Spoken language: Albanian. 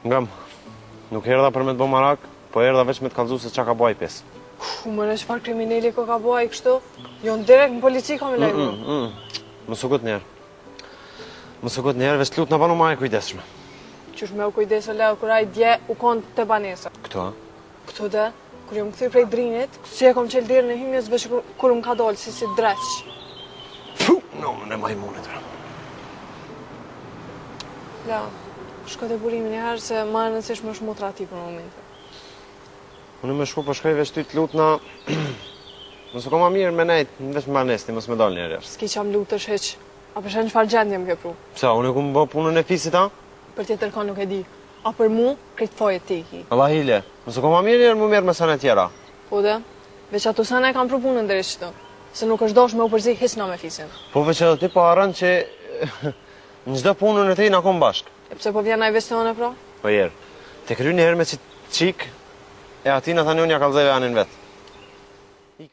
Ngam, nuk erdha për me të bo marak, po erdha veç me të kallëzu se qa ka boj pes. Mërë çfarë kriminali ko ka boj kështu? Jo në direkt në polici ka me lejmu. Më sugut njerë. Më sugut njerë, veç lut në panu ma e kujdeshme. Qysh me u kujdes o leo, kur ai dje u konë të banesa. Këto, a? Këtu dhe, kur jom këthy prej drinit, si e kom qel dirë në himjes veç kur më ka dollë si dreq. Fu, no, në majmunit. La, shko të burimin e herë se ma e nësish më shmutra ti për momente. Unë me shku për shkoj veç ty të lut në... Mësë ko ma mirë me nejt, veç më banesti, mësë me dollë njerë. S'ki qam lutësh heq, a përshen qfar gjendje më ke pru? Psa, unë e ku më bo punën e fisit, a? Për tjetër ka nuk e di. A për mu, krejt foje ti ki. Allah hile, mësë ko ma mirë njerë më mirë me sene tjera. Po dhe, veç ato sene kam pru punën deri qëtu. Se nuk është dosh me u përzi hisna me fisin. Po veç edhe ti po arën që... në gjdo punën e ti në kom bashk. E pse po vjen na i vestione pra? Po jerë, te kry njëherë me qik, e ati në thani unë ja kalzeve anin vetë.